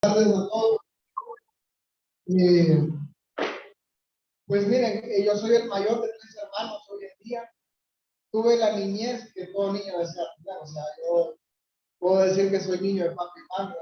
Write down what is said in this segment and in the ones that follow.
Tardes a todos. Eh, pues miren, yo soy el mayor de 3 hermanos hoy en día. Tuve la niñez que todo niño desea tener. O sea, yo puedo decir que soy niño de papi y mami.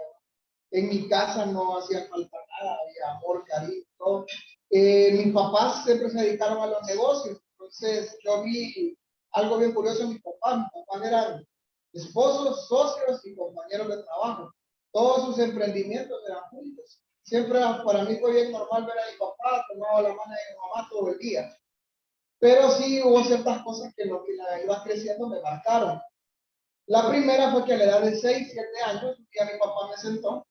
En mi casa no hacía falta nada, había amor, cariño, todo. Mis papás siempre se dedicaron a los negocios. Entonces yo vi algo bien curioso en mi papá. Mis papás eran esposos, socios y compañeros de trabajo. Todos sus emprendimientos eran juntos. Siempre para mí fue bien normal ver a mi papá tomado la mano de mi mamá todo el día. Pero sí hubo ciertas cosas que lo que la iba creciendo me marcaron. La primera fue que a la edad de 6, 7 años, un día mi papá me sentó,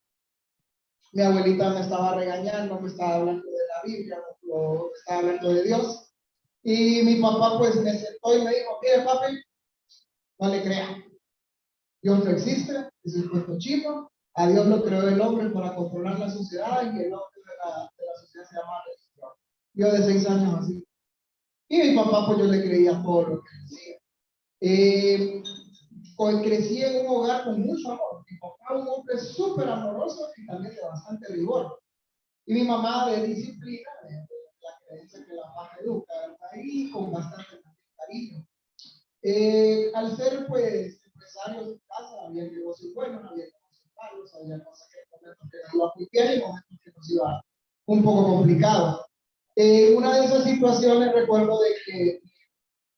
mi abuelita me estaba regañando, me estaba hablando de la Biblia, me estaba hablando de Dios. Y mi papá pues me sentó y me dijo, mire papi, no le crea. Dios no existe, es el cuento chino. A Dios lo creó el hombre para controlar la sociedad y el hombre de la sociedad se llama religión. Yo de 6 años así. Y mi papá pues yo le creía todo lo que decía. Crecí en un hogar con mucho amor. Mi papá un hombre súper amoroso y también de bastante rigor. Y mi mamá de disciplina, de la creencia que la paz educa, ahí con bastante cariño. Al ser pues empresarios en casa, había negocios buenos, había negocios malos, había cosas que en momentos que nos iba muy bien y momentos que nos iba un poco complicado. Una de esas situaciones recuerdo de que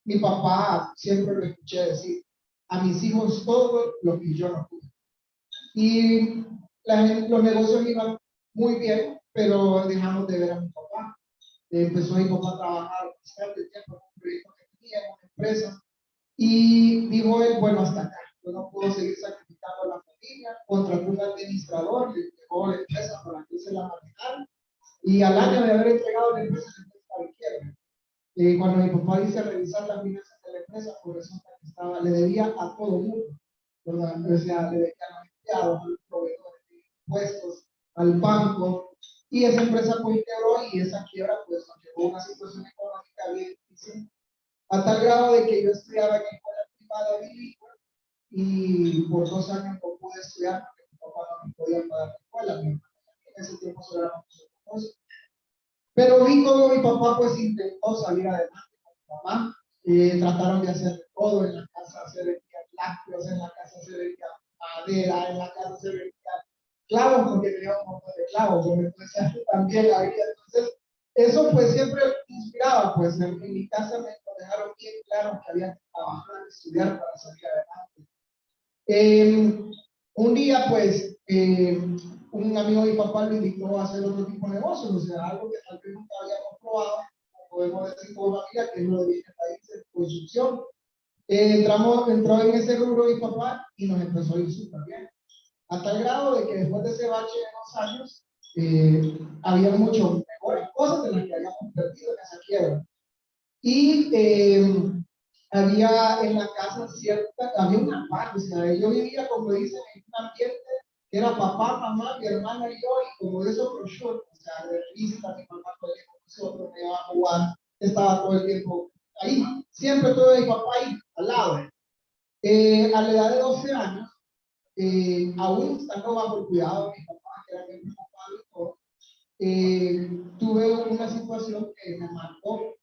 mi papá siempre lo escuché decir, a mis hijos todo lo que yo no pude. Y los negocios iban muy bien, pero dejamos de ver a mi papá. Empezó mi papá a trabajar bastante tiempo en un proyecto que tenía, en una empresa, y dijo él, bueno, hasta acá, yo no puedo seguir sacrificando a la familia, contrató un administrador, le entregó la empresa para que se la manejara, y al año de haber entregado la empresa estaba en quiebra. Cuando mi papá dice revisar las finanzas de la empresa, pues resulta que le debía a todo el mundo, ¿verdad? O sea, le debía a los empleados, a los proveedores de impuestos, al banco, y esa empresa pues quebró y esa quiebra pues nos llevó a una situación económica bien difícil, a tal grado de que yo estudiaba en escuela privada bilingüe y por 2 años no pude estudiar porque mi papá no me podía pagar la escuela, en ese tiempo solo éramos nosotros. Pero vi cómo mi papá pues intentó salir adelante con mi mamá. Trataron de hacer todo en la casa, se vendían lácteos, en la casa se vendía madera, en la casa se vendía clavos porque tenía un montón de clavos, yo me puse también la vida. Entonces, eso pues siempre inspiraba, pues en mi casa me dejaron bien claro que había que trabajar, estudiar para salir adelante. Un día, pues, un amigo de mi papá lo invitó a hacer otro tipo de negocios, o sea, algo que tal vez nunca habíamos probado, podemos decir como familia, que es lo de bienes raíces, construcción. Entró en ese rubro mi papá y nos empezó a ir súper bien. A tal grado de que después de ese bache de 2 años, había mucho mejores cosas de las que habíamos perdido en esa quiebra. Y había en la casa había una paz, o sea, yo vivía, como dicen, en un ambiente que era papá, mamá, mi hermana y yo, y como de esos brochures, o sea, de revista, mi papá todo el tiempo con nosotros, me iba a jugar, estaba todo el tiempo ahí, siempre todo mi papá ahí, al lado. A la edad de 12 años, aún estando bajo el cuidado de mi papá, que era mi papá y todo, tuve una situación que me marcó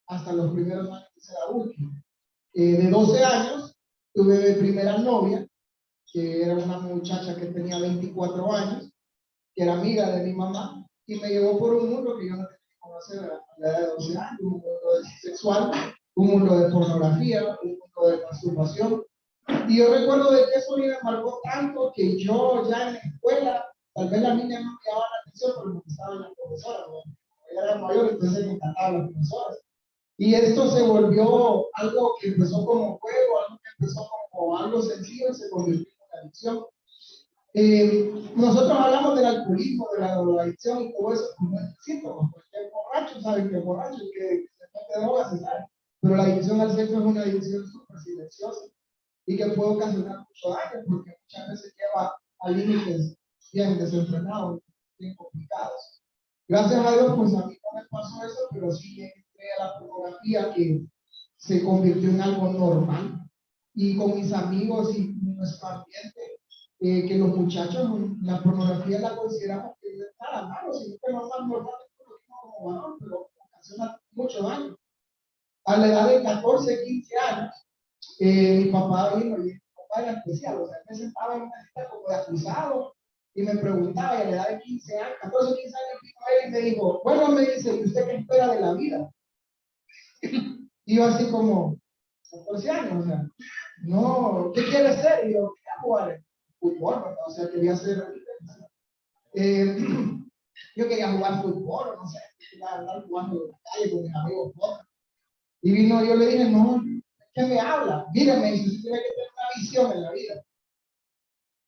hasta los primeros años de ser adulto. De 12 años, tuve mi primera novia, que era una muchacha que tenía 24 años, que era amiga de mi mamá, y me llevó por un mundo que yo no tenía que conocer a la edad de 12 años, un mundo sexual, un mundo de pornografía, un mundo de masturbación. Y yo recuerdo de que eso me marcó tanto que yo ya en la escuela, tal vez la niña no me llamaba la atención por lo que estaban las profesoras, ¿no? Ella era mayor, entonces me encantaban los profesores. Y esto se volvió algo que empezó como juego, algo que empezó como algo sencillo y se convirtió en una adicción. Nosotros hablamos del alcoholismo, de la drogadicción y todo eso como es síntomas, porque el borracho sabe que es borracho y que se mete drogas se sabe. Pero la adicción al sexo es una adicción súper silenciosa y que puede ocasionar mucho daño porque muchas veces lleva a límites bien desenfrenados, bien complicados. Gracias a Dios, pues a mí no me pasó eso, pero sí entré a la pornografía que se convirtió en algo normal. Y con mis amigos y nuestro ambiente, que los muchachos, la pornografía la consideramos que no es nada malo, sino que no es más normal como varón, pero ocasiona mucho daño. A la edad de 14, 15 años, mi papá vino y mi papá era especial, o sea, me sentaba en una cita como de acusado y me preguntaba, y a la edad de 15 años, 14, 15 años, vino él y me dijo, bueno, me dice, ¿y usted qué espera de la vida? Y yo así como, 14 años, o sea, no, ¿qué quiere ser? Y yo, quería jugar fútbol, ¿verdad? O sea, quería ser, eh, yo quería jugar fútbol, no sé, quería andar jugando en la calle con mis amigos, ¿no? Y vino, yo le dije, no, ¿qué me habla? Mírame, dice, usted tiene que tener una visión en la vida.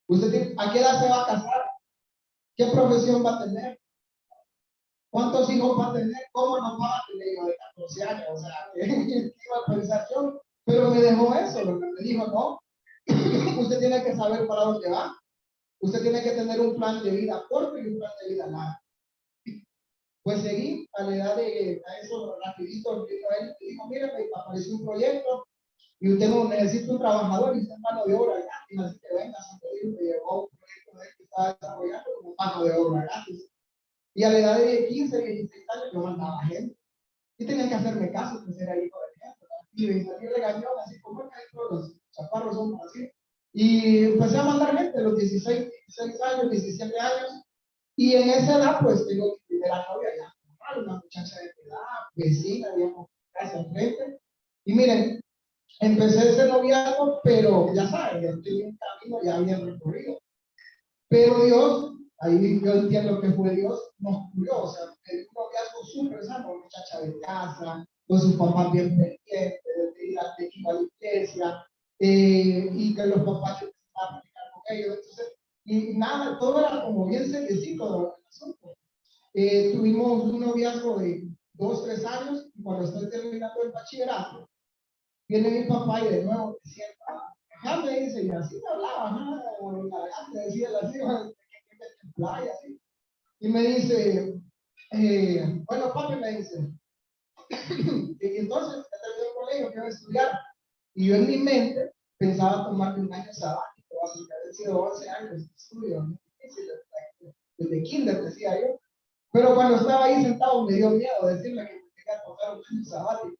Usted tiene, ¿a qué edad se va a casar? ¿Qué profesión va a tener? ¿Cuántos hijos va a tener? ¿Cómo nos va a tener? Yo de 14 años, o sea, ¿qué iba a pensar yo? Pero me dejó eso, lo que me dijo, no, usted tiene que saber para dónde va. Usted tiene que tener un plan de vida corto y un plan de vida largo. Pues seguí a la edad de, a eso rapidito, vino él y dijo, mire, me apareció un proyecto y usted no necesita un trabajador y usted es mano de obra gratis, así que venga, se me llevó un proyecto de él que estaba desarrollando como mano de obra gratis. Y a la edad de 15, 16 años yo mandaba gente y tenía que hacerme caso, pues era hijo de gente, y salí regañón, así como que los chaparros son así. Y empecé a mandar gente a los 16, 16 años, 17 años, y en esa edad, pues tengo mi primera novia ya, una muchacha de mi edad, vecina, digamos, casa enfrente. Y miren, empecé ese noviazgo, pero ya saben, yo estoy en camino, ya había recorrido. Pero Dios, ahí yo entiendo que fue Dios, nos cubrió, o sea, el noviazgo súper sano, muchacha de casa, con sus papás bien pendientes, de ir a la iglesia, y que los papás estaban a platicar con ellos. Entonces, y nada, todo era como bien seriecito el asunto. Tuvimos un noviazgo de 2, 3 años, y cuando estoy terminando el bachillerato, viene mi papá y de nuevo me sienta, ajá, me dice, y así me hablaba, ajá, me decía las hijas de playa, así. Y me dice, bueno, papi, me dice, y entonces, ya terminé el colegio, quiero estudiar. Y yo en mi mente pensaba tomarme un año sabático, así que había sido 11 años de estudio, ¿no? Desde kinder, decía yo. Pero cuando estaba ahí sentado me dio miedo decirle que me quería tomar un año sabático.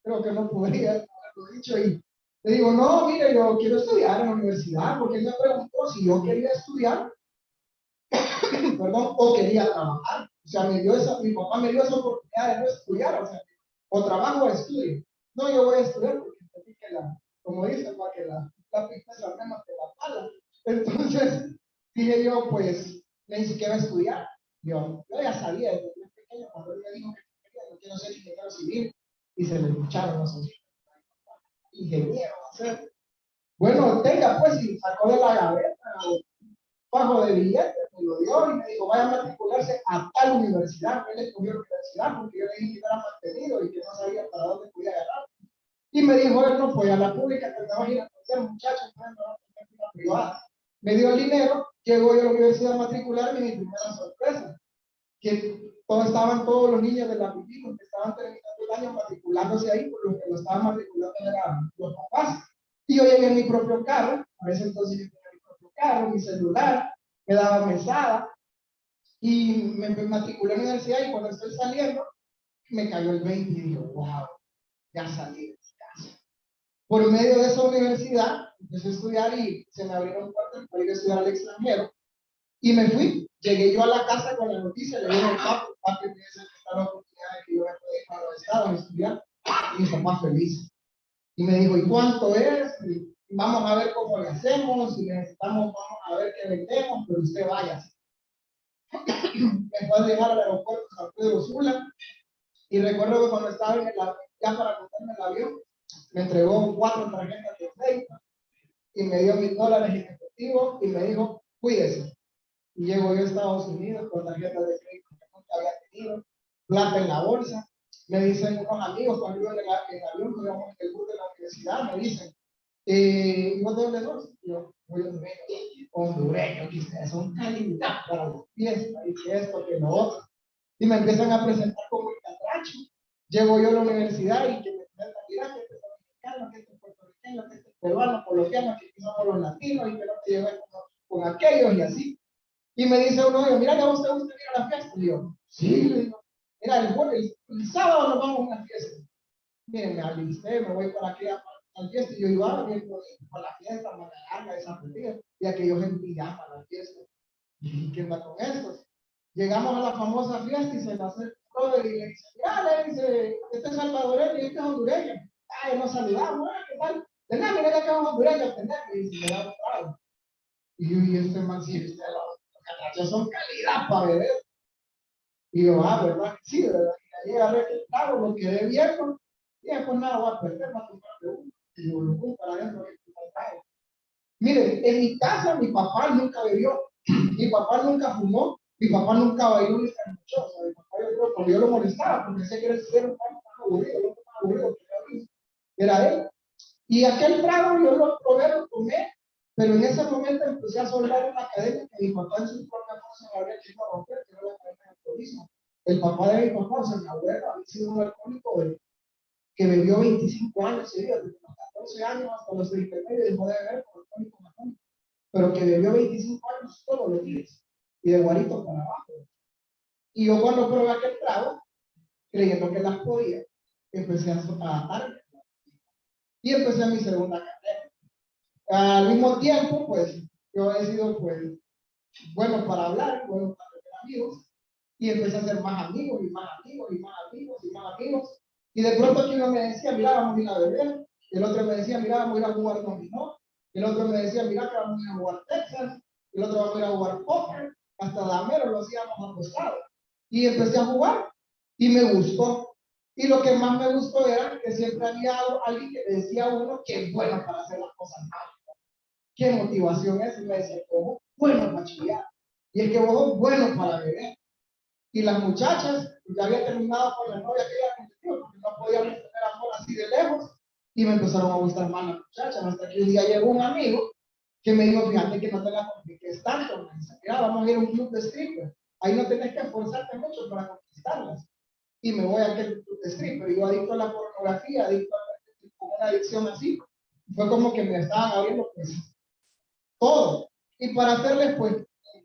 Creo que no podría haberlo dicho y le digo, no, mire, yo quiero estudiar en la universidad, porque él me preguntó si yo quería estudiar, perdón, o quería trabajar. O sea, mi papá me dio esa oportunidad de no estudiar, o sea, o trabajo o estudio. No, yo voy a estudiar porque entendí que como dicen, para que la pista es la menos que la pala. Entonces, dije yo, pues, me dice que va a estudiar. Yo ya sabía desde muy pequeño, cuando él me dijo que quería, no quiero ser ingeniero civil, y se le escucharon los ingeniero, o sea, bueno, tenga pues, y sacó de la gaveta bajo de billetes, me lo dio y me dijo, vaya a matricularse a tal universidad. Él escogió la universidad porque yo le dije que era mantenido y que no sabía para dónde podía agarrar. Y me dijo, él no fue a la pública, que te vas a ir a conocer muchachos, no, una privada. Me dio el dinero, llegó yo a la universidad a matricularme y mi primera sorpresa, que estaban todos los niños de la pipí que estaban terminando el año matriculándose ahí, por lo que lo estaban matriculando eran los papás. Y yo llegué en mi propio carro, a ese entonces yo tenía mi propio carro, mi celular, me daba mesada, y me matriculé en la universidad, y cuando estoy saliendo, me cayó el 20 y digo, wow, ya salí de casa. Por medio de esa universidad, empecé a estudiar y se me abrieron puertas para ir a estudiar al extranjero. Y me fui. Llegué yo a la casa con la noticia, le dije al papi me dice que está la oportunidad de que yo me pueda ir para los estados a estudiar. Y mi papá feliz. Y me dijo, ¿y cuánto es? Y vamos a ver cómo le hacemos, si necesitamos, vamos a ver qué vendemos, pero usted vaya. Me fue a dejar al aeropuerto San Pedro Sula. Y recuerdo que cuando estaba en ya para contarme el avión, me entregó 4 tarjetas de crédito y me dio $1000 en efectivo y me dijo, cuídese. Y llego yo a Estados Unidos con tarjetas de crédito que nunca había tenido, plata en la bolsa. Me dicen unos amigos cuando iba en el avión, que íbamos en el bus de la universidad, me dicen, ¿y vos de dónde sos? Y yo, soy hondureño, que ustedes son calidad para los pies, y que esto, que lo otro. Y me empiezan a presentar como el catracho. Llego yo a la universidad y que me presentan, mira, que este es dominicano, que este es puertorriqueño, que este es peruano, colombiano, que aquí somos los latinos y que no te llevan como con aquellos y así. Y me dice uno de ellos, mira, ¿a vos te gusta ir a la fiesta? Y yo, sí, le digo, mira, el sábado nos vamos a una fiesta. Miren, me alisté, me voy para aquella fiesta y yo iba bien para la fiesta, manga larga, esa partida, y aquellos en pijama a la fiesta. ¿Y qué onda con estos? Llegamos a la famosa fiesta y se me hace el brother y le dice, mira, le dice, este es salvadoreño y este es hondureño. Ay, nos saludamos, ¿qué tal? De nada, mira que acá es hondureño, tenés, y dice, me da un trago. Y yo, y este man, sí, los catrachos son calidad para beber. Y yo, ¿verdad? Sí, ¿verdad? Y ahí agarré el trago, lo quedé viendo, y después nada, voy a perder, más un par de uno. Y yo, lo puse para adentro, miren, en mi casa mi papá nunca bebió, mi papá nunca fumó, mi papá nunca bailó ni se escuchó. O sea, mi papá yo creo que yo lo molestaba porque sé que era un pan aburrido, era él. Y aquel trago yo lo probé, lo tomé, pero en ese momento empecé a soldar una cadena que mi papá en su propia fuerza me había querido romper, que era la cadena del alcoholismo. El papá de mi papá, o sea, mi abuelo, había sido un alcohólico que bebió 25 años seguidos, desde los 14 años hasta los 39 y dejó de beber por alcohólico matónico, pero que bebió 25 años todos los días y de guarito para abajo. Y yo cuando probé aquel trago, creyendo que las podía, empecé a atarme y empecé mi segunda carrera. Al mismo tiempo, pues, yo he sido, pues, bueno para hablar, bueno para tener amigos, y empecé a hacer más amigos, y más amigos, y más amigos, y más amigos. Y de pronto aquí uno me decía, mira, vamos a ir a beber, y el otro me decía, mira, vamos a ir a jugar dominó, y el otro me decía, mira, que vamos a ir a jugar Texas, y el otro vamos a ir a jugar póker, hasta damero lo hacíamos apostado. Y empecé a jugar, y me gustó. Y lo que más me gustó era que siempre había alguien que le decía a uno que es bueno para hacer las cosas mal. ¿Qué motivación es? Y me decía, ¿cómo? Bueno para chillar. Y el que vos bueno para beber. Y las muchachas, ya había terminado con la novia que ella contigo, porque no podíamos tener amor así de lejos. Y me empezaron a gustar más las muchachas. Hasta que un día llegó un amigo que me dijo, fíjate que no te la compliques tanto. Me dice, mira, vamos a ir a un club de stripper. Ahí no tenés que esforzarte mucho para conquistarlas. Y me voy a aquel club de stripper. Yo adicto a la pornografía, adicto a una adicción así. Fue como que me estaban abriendo pues todo. Y para hacerles pues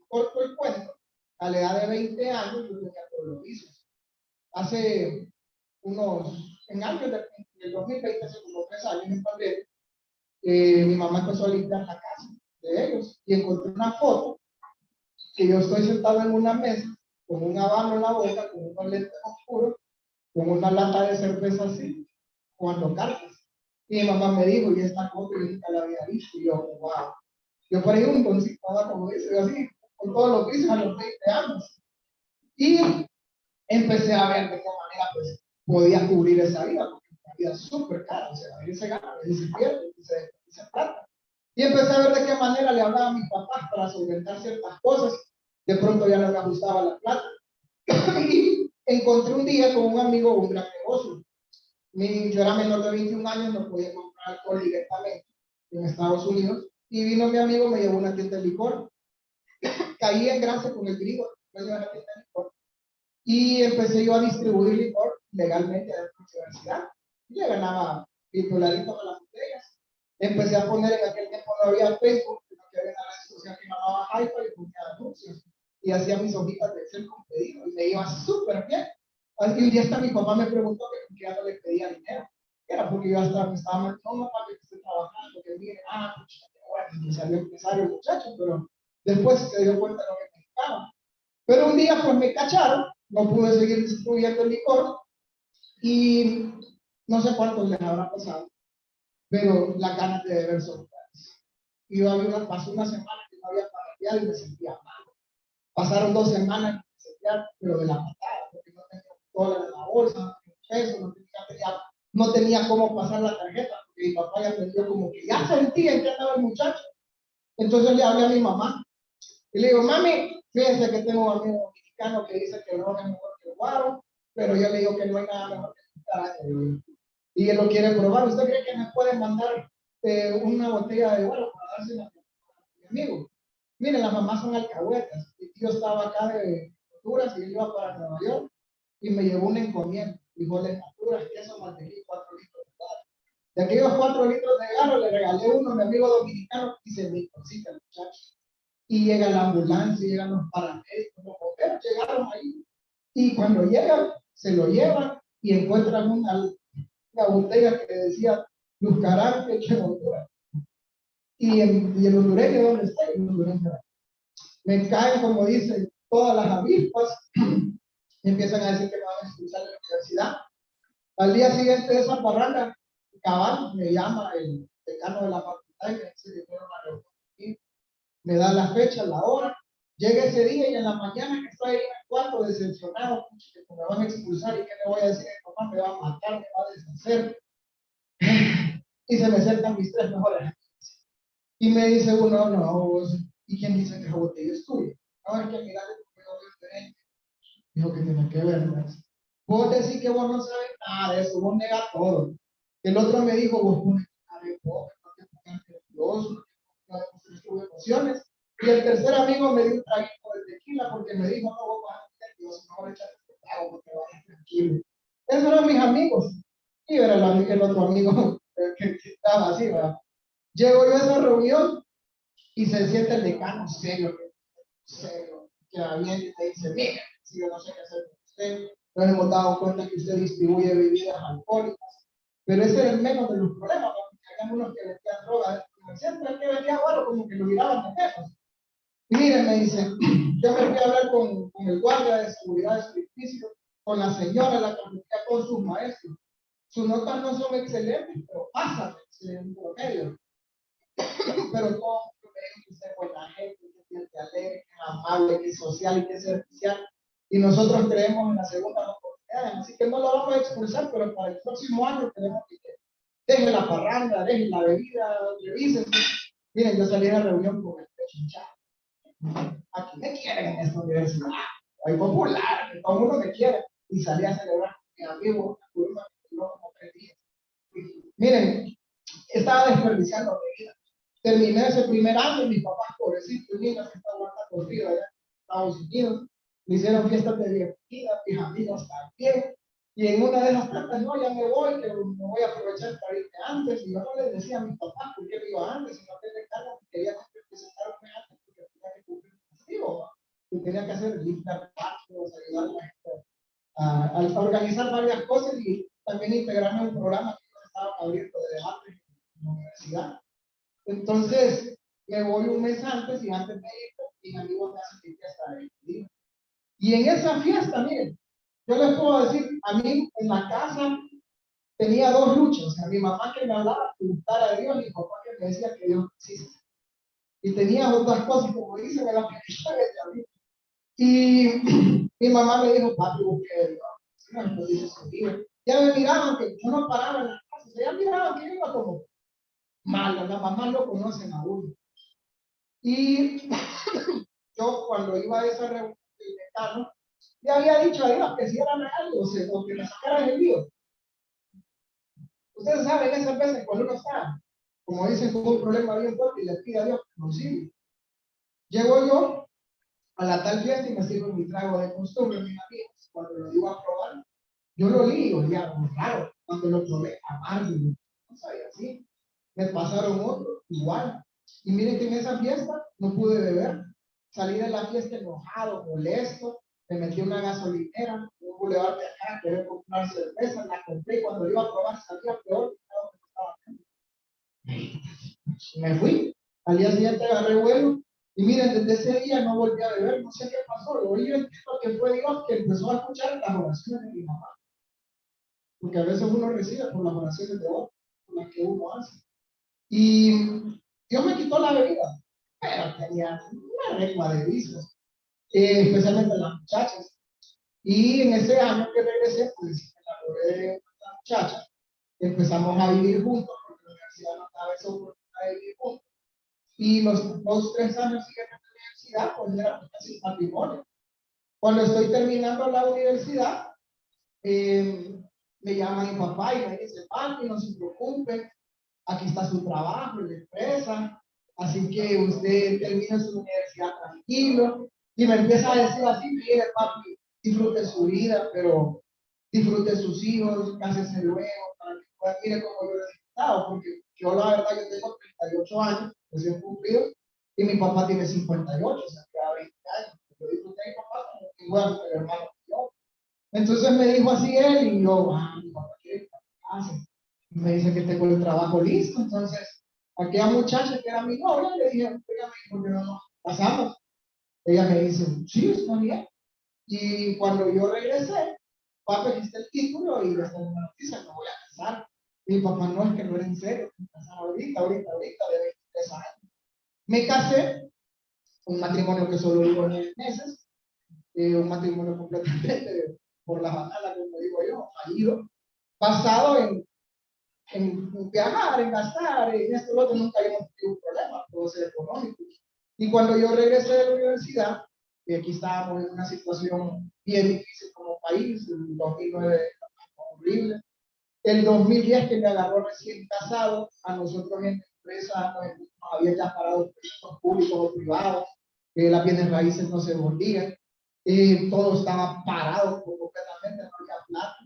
corto el cuento, a la edad de 20 años yo tenía todos los vicios. Hace en años del 2020, hace como 3 años en pandemia, mi mamá empezó a limpiar la casa de ellos y encontré una foto que yo estoy sentado en una mesa con un habano en la boca, con unos lentes oscuros, con una lata de cerveza así, jugando cartas. Y mi mamá me dijo, y esta foto yo nunca la había visto, y yo, wow. Yo por ahí un doncito, como dice, así, con todos los vicios a los 20 años. Y empecé a ver de qué manera pues, podía cubrir esa vida, porque una vida es súper cara, o sea, ahí se gana, ahí se pierde, ahí se plata. Y empecé a ver de qué manera le hablaba a mis papás para solventar ciertas cosas. De pronto ya no me ajustaba la plata. Y encontré un día con un amigo un gran negocio. Yo era menor de 21 años, no podía comprar alcohol directamente en Estados Unidos. Y vino mi amigo, me llevó a una tienda de licor. Caí en gracia con el gringo, me llevó a la tienda de licor. Y empecé yo a distribuir licor legalmente a la universidad. Y le ganaba $10 a las botellas. Empecé a poner, en aquel tiempo no había Facebook, no había una red social que llamaba Hyper y ponía anuncios. Y hacía mis hojitas de Excel con pedido y me iba súper bien. Así que un día hasta mi papá me preguntó que ya no le pedía dinero. Era porque yo hasta me estaba no, papá, que estoy trabajando, que mire, bueno, me salió empresario el muchacho, pero después se dio cuenta de lo que necesitaba. Pero un día pues me cacharon, no pude seguir distribuyendo el licor y no sé cuántos les habrá pasado, pero las ganas de beber son grandes. Y yo pasó una semana que no había parrillado y me sentía mal. Pasaron 2 semanas que me sentía, pero de la patada, porque no tenía $1 en la bolsa, no tenía peso, no tenía cómo pasar la tarjeta, porque mi papá ya me dio como que ya sentía en qué andaba el muchacho. Entonces le hablé a mi mamá y le digo, mami, fíjense que tengo un amigo dominicano que dice que el ron es mejor que el guaro, pero yo le digo que no hay nada mejor que el carajo. Y él lo quiere probar. ¿Usted cree que me puede mandar una botella de guaro para dársela a mi amigo? Miren, las mamás son alcahuetas. Mi tío estaba acá de Honduras y él iba para Nueva York y me llevó una encomienda. Frijoles naturas, queso, mantequilla y 4 litros de guaro. De aquellos 4 litros de guaro le regalé uno a mi amigo dominicano y se me cosita el muchacho. y llega la ambulancia, llegan los paramédicos, los bomberos llegaron ahí. Y cuando llegan, se lo llevan y encuentran una botella que decía Luzcarán hecho en Honduras. Y el hondureño, ¿dónde está? El hondureño. Me caen, como dicen, todas las avispas. Me empiezan a decir que me van a expulsar de la universidad. Al día siguiente de esa parranda, cabal, me llama el decano de la facultad y me dice que quiero una reunión. Me da la fecha, la hora. Llega ese día y en la mañana que estoy ahí en el cuarto decepcionado, que me van a expulsar y que le voy a decir a mi papá, me va a matar, me va a deshacer. Y se me acercan mis tres mejores amigos. Y me dice uno, no, vos, ¿y quién dice que esa botella es tuya? No, es que mira, yo veo diferente. Dijo que tiene que ver, ¿no? Vos decís que vos no sabes nada de eso, vos negas todo. El otro me dijo, vos pones cara de pobre, no te pongas nervioso, no demuestres tus emociones. Y el tercer amigo me dio un traguito de tequila porque me dijo, no, vos vas a ser nervioso, no vas a echar este trago porque vas tranquilo. Esos eran mis amigos. Y era el otro amigo que estaba así, ¿verdad? Llego yo a esa reunión y se siente el decano serio, que viene y te dice, mira, si yo no sé qué hacer con usted, nos hemos dado cuenta que usted distribuye bebidas alcohólicas, pero ese era el menos de los problemas, porque había unos que vendían drogas, siempre el que vendía bueno, como que lo miraban de lejos. Y miren, me dice, yo me fui a hablar con el guardia de seguridad de su edificio, con la señora, la comunidad, con sus maestros. Sus notas no son excelentes, pero pasan en promedio. Pero todo el mundo me dijo que usted es buena gente, que es alegre, que es amable, que es social y que es servicial. Y nosotros creemos en la segunda oportunidad. Así que no lo vamos a expulsar, pero para el próximo año tenemos que dejen la parranda, dejen la bebida, revisen. Miren, yo salí de la reunión con el pecho hinchado. Aquí me quieren en esta universidad. Hay popular, que todo el mundo me quiere. Y salí a celebrar con mi amigo, una curva que duró como 3 días. Miren, estaba desperdiciando mi vida. Terminé ese primer año y mis papás, pobrecitos, niños que estaban aguantando frío allá en Estados Unidos, me hicieron fiestas de bienvenida, mis amigos también. Y en una de esas tantas, no, ya me voy, que me voy a aprovechar para irme antes. Y yo no les decía a mis papás por qué me iba antes, sino que de cargo que quería presentarme antes porque tenía que cumplir un castigo. Y tenía que hacer limpiar patios, ayudar a la gente a organizar varias cosas y también integrarme en un programa que estaba abriendo de debate en la universidad. Entonces, me voy un mes antes y antes de ir, mis amigos me hacen fiesta de despedida. Y en esa fiesta, miren, yo les puedo decir, a mí en la casa tenía dos luchas. A mi mamá que me hablaba que gustara a Dios y mi papá que me decía que Dios no existe. Y tenía otras cosas, como dicen en la película de David. Y mi mamá me dijo, papi, busque a Dios. No, dice su vida. Ya me miraban que yo no paraba en la casa. Ya miraban que yo iba como malo. Las mamás lo conocen a uno. Y yo cuando iba a esa reunión del decano, le había dicho a Dios que si era real o que me sacaran el lío. Ustedes saben esas veces cuando uno está, como dicen, con un problema bien fuerte y le pide a Dios que nos sirva. Llego yo a la tal fiesta y me sirvo mi trago de costumbre, mis amigos. Cuando lo iba a probar, yo lo lío, ya, claro, cuando lo probé, amargo, no sabía así. Me pasaron otro, igual. Y miren que en esa fiesta no pude beber. Salí de la fiesta enojado, molesto. Me metí en una gasolinera, un bulevar de acá, quería comprar cerveza, la compré y cuando iba a probar salía peor que me fui. Al día siguiente agarré vuelo y miren, desde ese día no volví a beber, no sé qué pasó. Lo yo entiendo que fue Dios que empezó a escuchar las oraciones de mi mamá. Porque a veces uno recibe por las oraciones de otros, por las que uno hace. Y Dios me quitó la bebida, pero tenía una lengua de vicios, especialmente las muchachas. Y en ese año que regresé, pues me enamoré de una muchacha. Empezamos a vivir juntos, porque la universidad no estaba esa oportunidad de vivir juntos. Y los 2 o 3 años siguientes de la universidad, pues era casi matrimonio. Cuando estoy terminando la universidad, me llama mi papá y me dice, papi, no se preocupe, aquí está su trabajo en la empresa, así que usted termina su universidad tranquilo. Y me empieza a decir así, mire, papi, disfrute su vida, pero disfrute sus hijos, cásese luego, para que pueda, mire cómo yo lo he disfrutado, porque yo la verdad yo tengo 38 años, recién cumplido, Y mi papá tiene 58, o sea, queda 20 años. Yo disfruté a mi papá como igual el hermano que yo. Entonces me dijo así él, y yo, mi papá quiere que hace. Y me dice que tengo el trabajo listo. Entonces, aquella muchacha que era mi novia, le dije, oiga, ¿por qué no nos casamos? Ella me dice, sí, está bien. Y cuando yo regresé, papi, aquí está el título y esta es una noticia, me voy a casar. Y mi papá, no, es que no era en serio, me casar ahorita, de 23 años. Me casé, un matrimonio que solo duró 9 meses, un matrimonio completamente por la banana, como digo yo, fallido, basado en viajar, en gastar, en esto, lo otro, nunca habíamos tenido un problema, todo es económico. Y cuando yo regresé de la universidad, y aquí estábamos en una situación bien difícil como país, el 2009 horrible, el 2010 que me agarró recién casado, a nosotros en la empresa nos había ya parado proyectos públicos o privados, las bienes raíces no se volvían, todo estaba parado completamente, no había plata,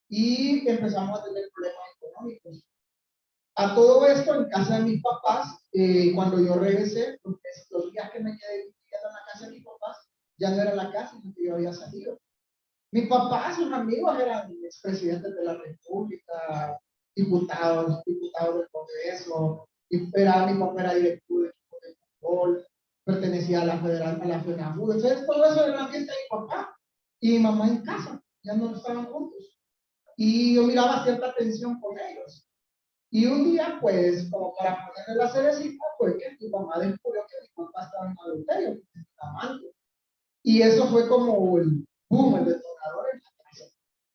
y empezamos a tener problemas económicos. A todo esto, en casa de mis papás, cuando yo regresé, porque los días que me quedé viviendo en la casa de mis papás, ya no era la casa en la que yo había salido. Mi papá, sus amigos eran expresidentes de la República, diputados del Congreso, y mi papá era director del equipo de fútbol, pertenecía a la federal, a la FENAFUD. Entonces, todo eso era la fiesta de mi papá y mi mamá en casa, ya no estaban juntos. Y yo miraba cierta tensión con ellos. Y un día, pues, como para ponerle la cerecita, fue que mi mamá descubrió que mi papá estaba en adulterio, que estaba amante. Y eso fue como el boom, el detonador en la casa.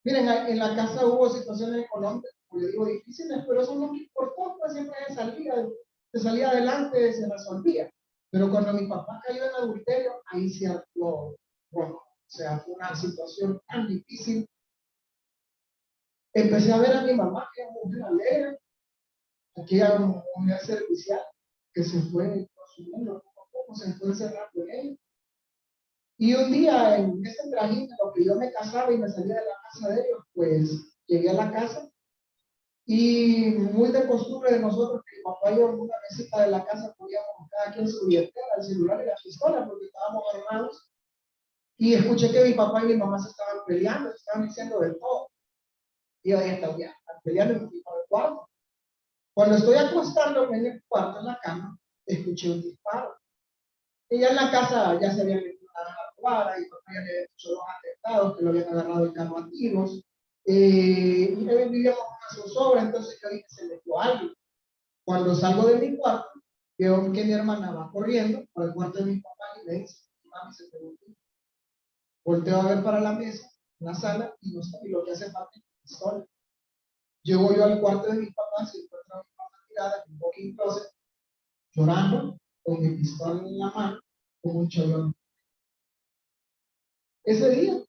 Miren, en la casa hubo situaciones económicas, como le digo, difíciles, pero eso no me importó, pues siempre se salía adelante, se resolvía. Pero cuando mi papá cayó en adulterio, ahí se actuó, bueno, o sea, fue una situación tan difícil. Empecé a ver a mi mamá, que era mujer alegre, aquí era una mujer servicial, que se fue consumiendo poco a poco, se fue encerrando en ella. Y un día, en ese trajín, en lo que yo me casaba y me salía de la casa de ellos, pues llegué a la casa y muy de costumbre de nosotros, que mi papá y yo en una mesita de la casa poníamos cada quien su billetera, el celular y la pistola, porque estábamos armados. Y escuché que mi papá y mi mamá se estaban peleando, se estaban diciendo de todo. Y yo dije, están peleando y me fui para el cuarto. Cuando estoy acostándome en el cuarto, en la cama, escuché un disparo. Y ya en la casa ya se habían metido a la cuadra y ya había hecho los atentados, que lo habían agarrado el carro a tiros. Y vivíamos en una zozobra, entonces yo dije, se metió alguien. Cuando salgo de mi cuarto, veo que mi hermana va corriendo por el cuarto de mi papá y me dice, mami, se pegó un tiro. Volteo a ver para la mesa, en la sala, y no está, y lo que hace falta es pistola. Llego yo al cuarto de mis papás y encuentro a mi mamá tirada en un walking closet, llorando, con mi pistola en la mano, como un cholón. Ese día,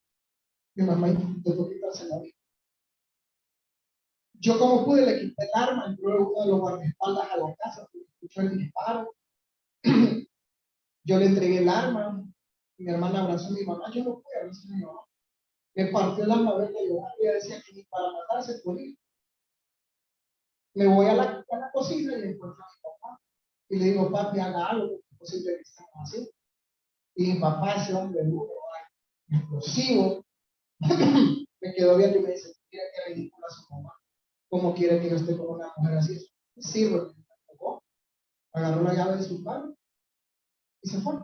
mi mamá intentó quitarse la vida. Yo como pude le quité el arma, entró uno de los guardaespaldas a la casa, escuchó el disparo. Yo le entregué el arma, mi hermana abrazó a mi mamá, yo no pude abrazar a mi mamá. Me partió el alma verla llorar, ella decía que ni para matarse podía. Me voy a la cocina y encuentro a mi papá. Y le digo, papi, haga algo, porque es posible que estemos así. Y mi papá, ese hombre duro, explosivo, me quedó viendo y me dice, mira qué ridícula su mamá. ¿Cómo quiere que yo esté con una mujer así? Sí, porque me tocó. Agarró la llave de su carro y se fue.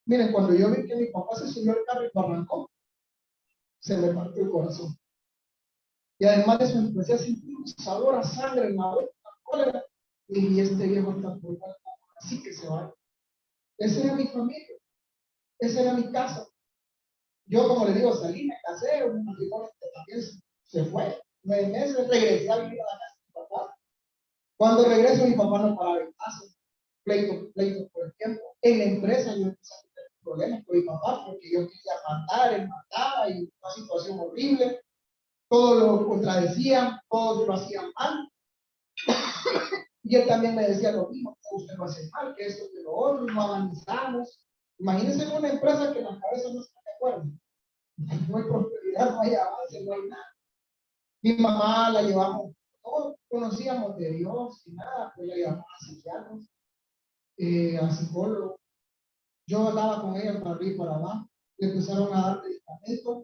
Miren, cuando yo vi que mi papá se subió al carro y lo arrancó, se me partió el corazón. Y además de eso empecé a sentir un sabor a sangre en la boca, cólera. Y este viejo está por así que se va. Esa era mi familia, esa era mi casa. Yo, como le digo, salí, me casé, un matrimonio que también se fue. 9 meses, regresé a vivir a la casa de mi papá. Cuando regreso, mi papá no paraba en casa. Pleito por el tiempo. En la empresa yo empecé a tener problemas con mi papá porque yo quería matar, él mataba y una situación horrible. Todos lo contradecían, todos lo hacían mal. Y él también me decía lo mismo, que usted lo hace mal, que esto, que lo otro, no avanzamos. Imagínense en una empresa que las cabezas no están de acuerdo. No hay prosperidad, no hay avance, no hay nada. Mi mamá la llevamos, todos conocíamos de Dios y nada, pues la llevamos a psiquiatras. al psicólogo. Yo andaba con ella para arriba y para abajo. Le empezaron a dar medicamentos.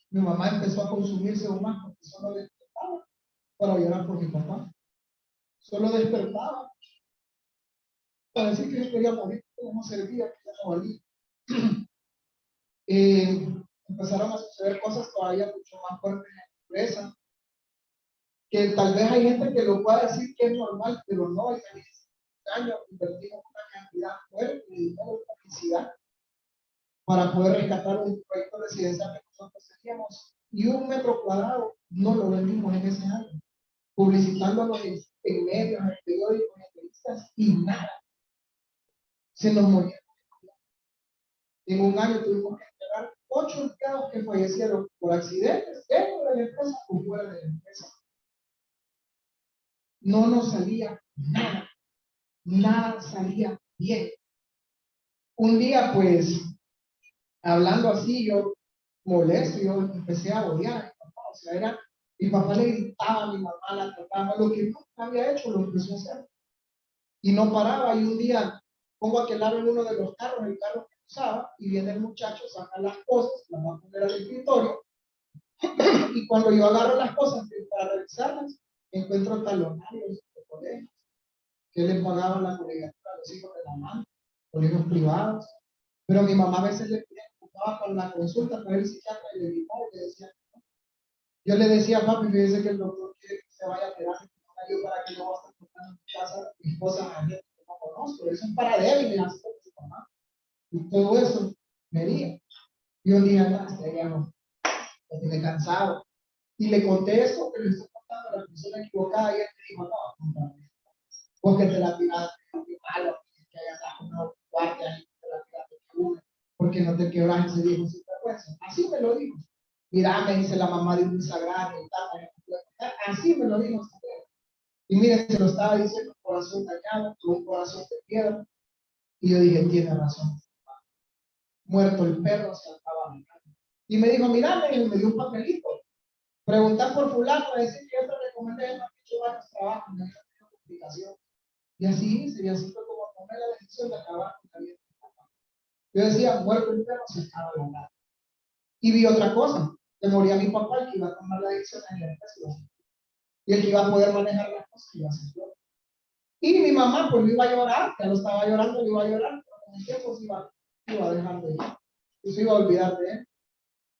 Mi mamá empezó a consumirse aún más porque solo despertaba para llorar por mi papá. Solo despertaba para decir que yo quería morir, que no servía, que ya no valía. Empezaron a suceder cosas todavía mucho más fuertes en la empresa, que tal vez hay gente que lo pueda decir que es normal, pero no. En años invertimos una cantidad fuerte de dinero en publicidad para poder rescatar un proyecto residencial que nosotros teníamos, y 1 metro cuadrado no lo vendimos en ese año, publicitándolo en medios, en periódicos, en revistas, y nada. Se nos moría. En un año tuvimos que entregar 8 empleados que fallecieron por accidentes dentro de la empresa o fuera de la empresa. No nos salía nada, nada salía bien. Un día, pues, hablando así, yo molesto, yo empecé a odiar a mi papá. O sea, mi papá le gritaba a mi mamá, la trataba, lo que nunca había hecho lo empezó a hacer. Y no paraba, y un día pongo aquel lado en uno de los carros, el carro que usaba, y viene el muchacho, saca las cosas, las va a poner al escritorio, y cuando yo agarro las cosas para revisarlas, encuentro talonarios de colegios que les pagaban la colegiatura a los hijos de la mamá, colegios privados. Pero mi mamá a veces le preocupaba con la consulta para el psiquiatra y le gritaba y le decía, yo le decía, papi, fíjese que el doctor quiere que usted vaya a terapia para que no va a estar tocando en mi casa mi esposa a gente que no conozco. Eso es para débiles, así como su mamá. Y todo eso me haría. Y un día más, ya no, me tiene cansado. Y le conté eso, que le estoy contando a la persona equivocada, y él me dijo, no, compadre, vos que te la tiraste, qué malo, que hayas dado una guardia y te la tiraste una, porque no te quebras ese viejo sin vergüenza. Así me lo dijo. Mira, me dice la mamá de un sagrado y tal, así me lo dijo. Y miren, se lo estaba diciendo, un corazón dañado, un corazón de piedra. Y yo dije, tiene razón. Muerto el perro, se acaba mi casa. Y me dijo, mira, me dio un papelito. Preguntar por fulano, decir que yo te recomendé, no he hecho varios trabajos, me dio una complicación. Y así hice, y así fue como tomé la decisión de acabar con la vida de mi papá. Yo decía, muerto el perro, se acaba la casa. Y vi otra cosa, que moría mi papá, el que iba a tomar la decisión en la empresa. Y el que iba a poder manejar las cosas, iba a ser yo. Y mi mamá, pues, iba a llorar, ya lo estaba llorando, lo iba a llorar, pero con el tiempo iba a dejar de ir. Y se iba a olvidar de él.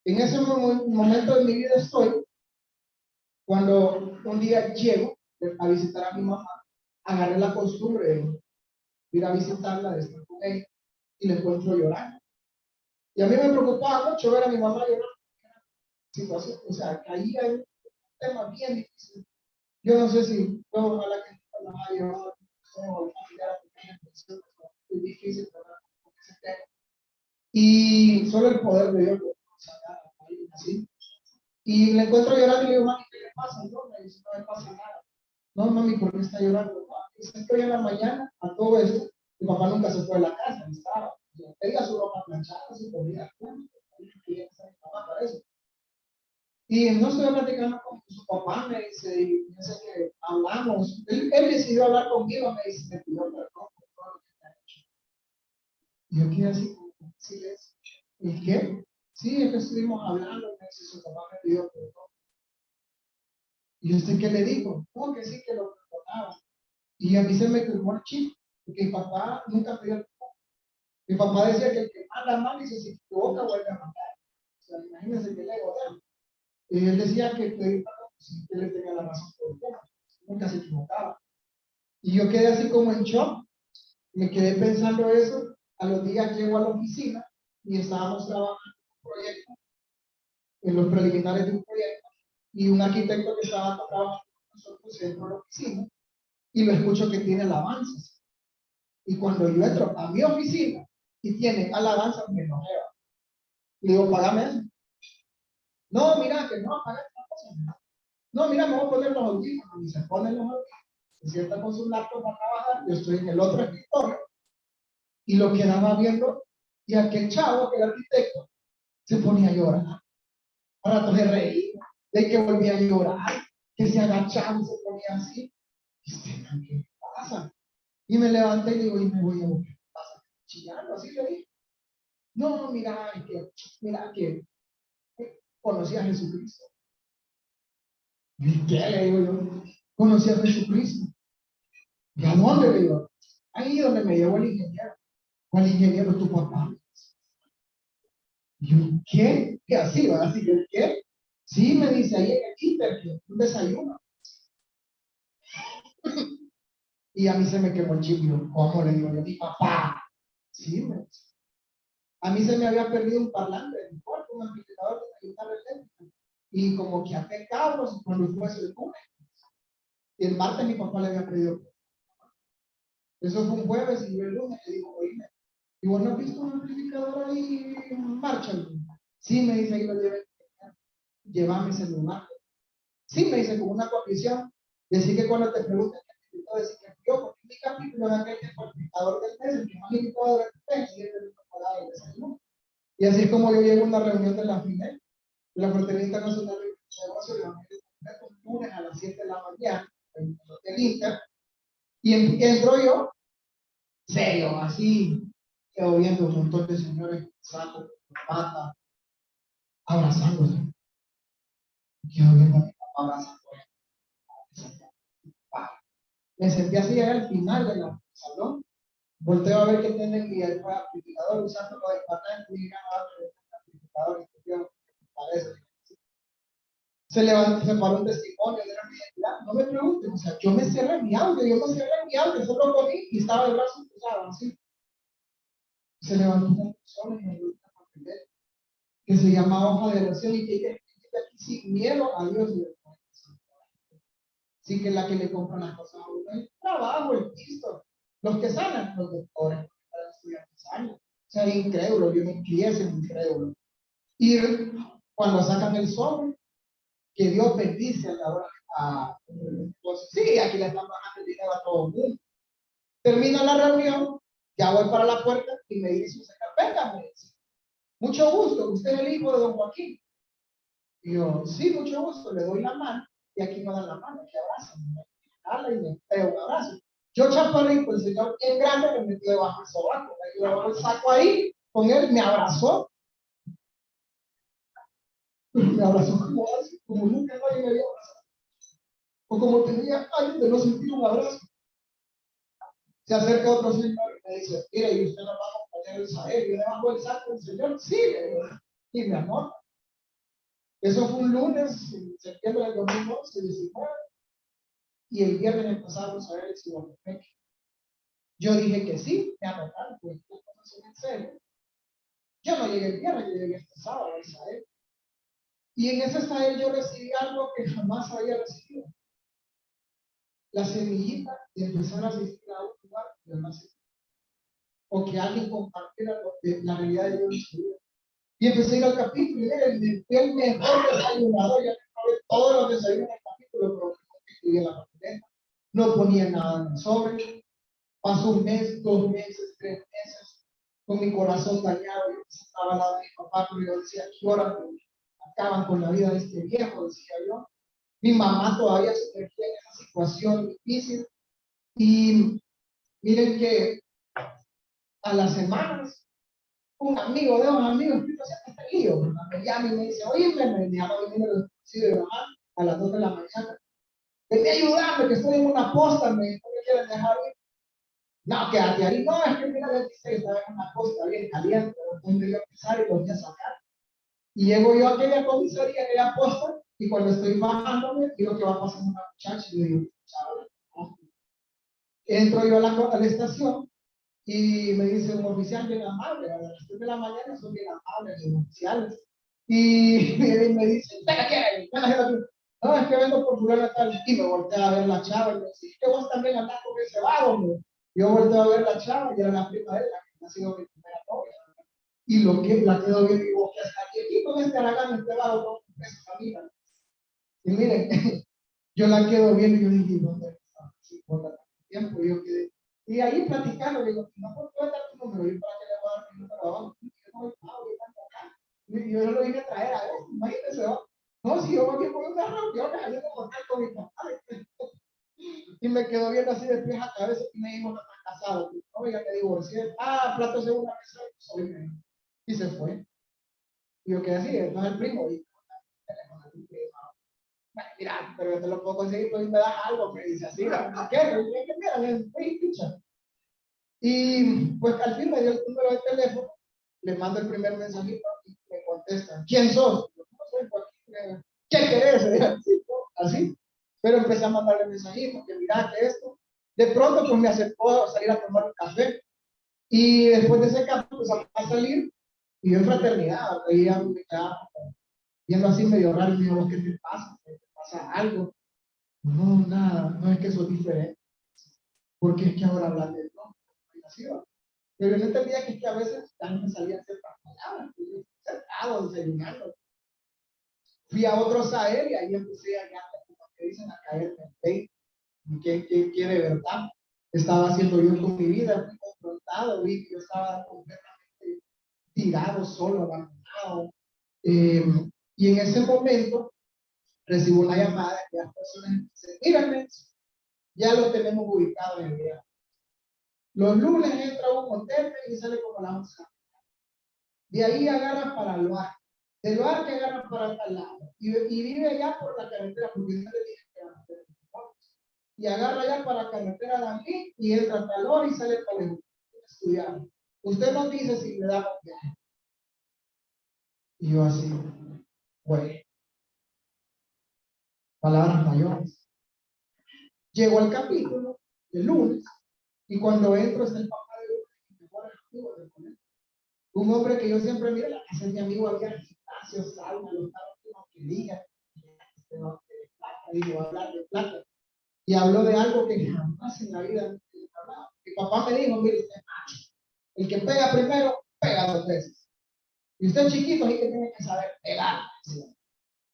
En ese momento de mi vida estoy, cuando un día llego a visitar a mi mamá, agarré la costumbre de ir a visitarla, de estar con ella, y le encuentro llorando. Y a mí me preocupaba mucho ver a mi mamá llorar. Situación, o sea, caía en un tema bien difícil. Yo no sé si todo ojalá que nos haya llevado o familiar es difícil tratar con ese tema. Y solo el poder de Dios lo sacar a alguien así. Y le encuentro llorando y le digo, mami, ¿qué le pasa? No, me dice, no me pasa nada. No, mami, ¿por qué está llorando? No, dice que hoy en la mañana, a todo esto, mi papá nunca se fue de la casa, ni estaba. Tenía su ropa planchada, su comida, quería estar mi mamá para eso. Y no estoy platicando con su papá, me dice, y dice que hablamos. Él decidió hablar conmigo, me dice, me pidió perdón por todo lo que me ha hecho. Y yo quedé así, silencio. ¿Y qué? Sí, es que estuvimos hablando, me dice, su papá me pidió perdón. Y usted, ¿qué le dijo? No, que sí, que lo perdonaba. Y a mí se me quemó el chip, porque mi papá nunca pidió perdón. Mi papá decía que el que manda mal, dice, si se equivoca, vuelve a mandar. O sea, imagínense que le ego de él. Y él decía que pedir perdón, si él le tenía la razón por el tema, nunca se equivocaba. Y yo quedé así como en shock, me quedé pensando eso. A los días llego a la oficina y estábamos trabajando en un proyecto, en los preliminares de un proyecto, y un arquitecto que estaba trabajando con nosotros entró a la oficina y lo escucho que tiene alabanzas. Y cuando yo entro a mi oficina y tiene alabanzas, me enojé. Le digo, pagame eso. No, mira, que no, paga esta cosa. No, mira, me voy a poner los audífonos. Y se ponen los audífonos, se sienta con su laptop para trabajar. Yo estoy en el otro escritorio y lo quedaba viendo. Y aquel chavo, aquel arquitecto, se ponía a llorar. A ratos se reía, de que volvía a llorar, que se agachaba y se ponía así. ¿Qué pasa? Y me levanté y digo, y me voy a buscar casa. Chillando, así le dije. No, mira que conocí a Jesucristo. ¿Y qué le digo yo? Conocí a Jesucristo. ¿Y a dónde le digo? Ahí donde me llevó el ingeniero. ¿Cuál ingeniero? Tu papá. Y yo, ¿qué? ¿Qué así? ¿Va? Así que, ¿qué? Sí, me dice ahí en el Inter, que un desayuno. Y a mí se me quemó el chip. Yo, ¿cómo le digo yo? Mi papá. Sí, me dice. A mí se me había perdido un parlante de mi cuarto, un amplificador de la guitarra eléctrica. Y como que hace cabros cuando fue el lunes. Y el martes mi papá le había pedido. Eso fue un jueves y yo el lunes le digo, oíme, ¿y vos no has visto un amplificador ahí en marcha? Sí, me dice, ahí lo llevé. Llévame ese lugar. Sí, me dice, con una condición. Decir que cuando te pregunten qué actividad, decir que yo, porque mi capítulo era aquel que fue el amplificador del mes, el que más limitado del mes, y es el temporada del desayuno. Y así es como yo llego a una reunión de la FINEC, la Fraternidad Internacional de Negocios de Evangelio un lunes a las 7 de la mañana, en el Hotel Inter, y entro yo, serio, así, quedo viendo un montón de señores sacos, pata, abrazándose. Quedo viendo a mi papá abrazándose. Me senté así al final del salón, volteo a ver que tienen mi amplificador usando lo de patente y ganaba el amplificador y yo, parece. Se levantó, se paró un testimonio de la identidad. No me pregunten, o sea, yo me cerré mi audio, solo con y estaba de brazos cruzados, así. Se levantó una persona y me dio una papelera que se llama hoja de oración y que ella escribe aquí sin miedo a Dios y al Padre. Sí, que es la que le compran las cosas a uno, el trabajo, el piso, los que sanan, los doctores, para los estudiantes sanan. O sea, incrédulo, yo me crié siendo incrédulo. Y cuando sacan el sobre, que Dios bendice a la hora, pues sí, aquí le están bajando el dinero a todo el mundo. Termina la reunión, ya voy para la puerta y me dice, venga, me dice, mucho gusto, usted es el hijo de don Joaquín. Y yo, sí, mucho gusto, le doy la mano y aquí me dan la mano, que abrazan, me jala y me pega un abrazo. Yo chaparrito, el señor bien grande me metió debajo del sobaco, me llevó el saco ahí, con él me abrazó como así, como nunca nadie me había abrazado, o como tenía años de no sentir un abrazo. Se acerca otro señor y me dice, mire, ¿y usted no va a acompañar el Israel? Yo le bajo el saco del señor, sí, le digo, y mi amor. Eso fue un lunes, en septiembre del 2011, 19, y el viernes empezamos a ver el Ciudadepec. Yo dije que sí, me anotaron, pues las cosas son en serio. Yo no llegué el viernes, yo llegué este sábado a Israel. Y en ese Israel yo recibí algo que jamás había recibido. La semillita de empezar a asistir a un lugar de más, o que alguien compartiera la realidad de Dios en su vida. Y empecé a ir al capítulo, y era el mejor desayunador, ya me todos los desayunos del capítulo, pero que escribía la papeleta. No ponía nada en el sobre. Pasó un mes, 2 meses, 3 meses, con mi corazón dañado. Yo estaba al lado de mi papá, pero yo decía, ¿qué hora acaban con la vida de este viejo? Decía yo. Mi mamá todavía se sumergía en esa situación difícil. Y miren que a las semanas, un amigo de un amigo, que se este lío, me llama y me dice, oye, me llama mi número desconocido de mamá a las 2 de la mañana. Vení a ayudarme, que estoy en una posta, no me quieren dejar ir. No, quédate ahí. No, es que mira, le dice que estaba en una costa bien caliente, donde yo empezar y los voy a sacar. Y llego yo a aquella comisaría, aquella posta, y cuando estoy bajándome, digo que va a pasar una muchacha, y yo digo, chaval, ¿no? Entro yo a la estación, y me dice un oficial bien amable, a las 3 de la mañana son bien amables los oficiales. Y me dice, ¿usted qué quiere? No, es que vengo por fulano tal. Y me volteé a ver la chava y me dice, que vos también andás con ese vago, hombre. Yo volteé a ver la chava y era la prima de ella, que ha sido mi primera novia. Y lo que la quedó bien, y vos que hasta aquí con este aragán, este vago, no, esa familia. Y miren, yo la quedo bien y yo dije, ¿dónde está? Sí, por tanto tiempo. Y yo quedé. Y ahí platicando, le digo, no puedo dar tu número, yo para que le voy a dar mi número abajo. Y yo lo vine a traer a él, imagínense, ¿no? No, si yo voy por una reunión, saliendo con mi papá. Y me quedó viendo así de pies a cabeza y me dijo, casado, no, ya me divorcié, platos de una mesa, soy y se fue. Y yo quedé así, no es el primo, y teléfono de tu primo. Bueno, mira, pero yo te lo puedo conseguir, pues me das algo, me dice así, ¿qué? ¿Qué mira? Y pues al fin me dio el número de teléfono, le mando el primer mensajito y me contestan, ¿quién sos? Yo, no soy Joaquín, ¿qué querés? Así, pero empecé a mandarle mensajitos, que mira que esto, de pronto pues me aceptó salir a tomar un café, y después de ese café empezamos a salir, y yo en fraternidad, veía, me quedaba viendo así medio raro, y me dijo, ¿qué te pasa? ¿Te pasa algo? No, nada, no es que eso es diferente, porque es que ahora hablan de no, pero yo no entendía que es que a veces ya no me salían ciertas palabras, sentado, desayunando. Fui a otro Sahel y ahí empecé a como que dicen, a caer en el ¿qué quiere verdad? Estaba haciendo yo con mi vida, fui confrontado, vi que yo estaba completamente tirado, solo, abandonado. Y en ese momento recibo una llamada de las personas y dicen, mírame, ya lo tenemos ubicado en el día. Los lunes entra un hotel y sale como la 11. De ahí agarra para Loar. De Loar que agarra para tal lado. Y vive allá por la carretera, porque yo le dije que era la carretera. Y agarra allá para la carretera de aquí y entra a Loar y sale para el estudiar. Usted nos dice si le damos viaje. Y yo así, bueno, palabras mayores. Llego al capítulo el lunes y cuando entro está el papá de mi mejor amigo del colegio. Un hombre que yo siempre miro, la casa de mi amigo había gimnasio, sauna, los carros que no quería. Digo, hablar de plata. Y habló de algo que jamás en la vida hablaba. Mi papá me dijo, mire, usted es macho. El que pega primero, pega dos veces. Y usted chiquito, ahí que tiene que saber pegar.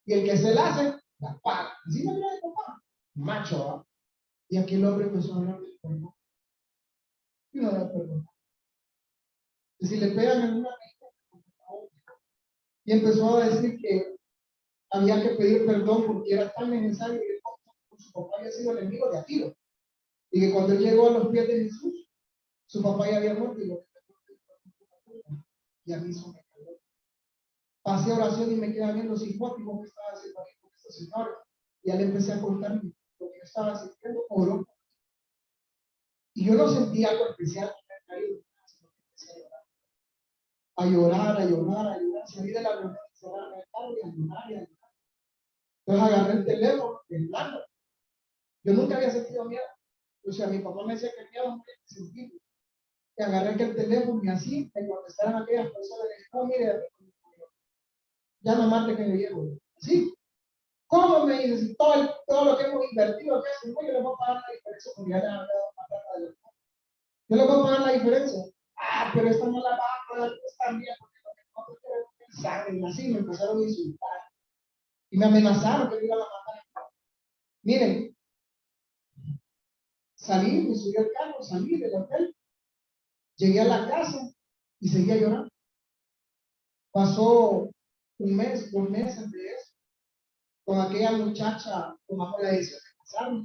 Y el que se la hace, la paga. Así me lo dijo papá. Macho, ¿va? Y aquí el hombre empezó a hablar del perdón. Y no era perdón. Y si le pegan en una y empezó a decir que había que pedir perdón porque era tan necesario que su papá había sido el enemigo de Atiro. Y que cuando él llegó a los pies de Jesús, su papá ya había muerto y lo que y a mí eso me caló. Pasé oración y me quedé viendo psicótico que estaba haciendo aquí con este señor. Y ya le empecé a contar lo que yo estaba sintiendo, oró. Y yo no sentí algo especial que me ha caído, sino que empecé a llorar, a llorar, a llorar. Salí de la reunión, cerrar el carro y a llorar y a llorar. Entonces agarré el teléfono, temblando. Yo nunca había sentido miedo. O sea, mi papá me decía que el miedo no tiene sentido. Y agarré que el teléfono y así me contestaron aquellas personas. Le dije, no, mire, ya no mate que me llevo. ¿Sí? ¿Cómo me dices? Si todo lo que hemos invertido, ¿qué hacen? Yo le voy a pagar la diferencia porque ya le han dado una plata de los. Yo le voy a pagar la diferencia. Pero esta no la va a pagar pues también porque lo que nosotros queremos pensar. Y así me empezaron a insultar. Y me amenazaron que me iban a matar. Miren, salí, me subí al carro, salí del hotel, llegué a la casa y seguía llorando. Pasó un mes, 2 meses de eso. Con aquella muchacha tomamos la decisión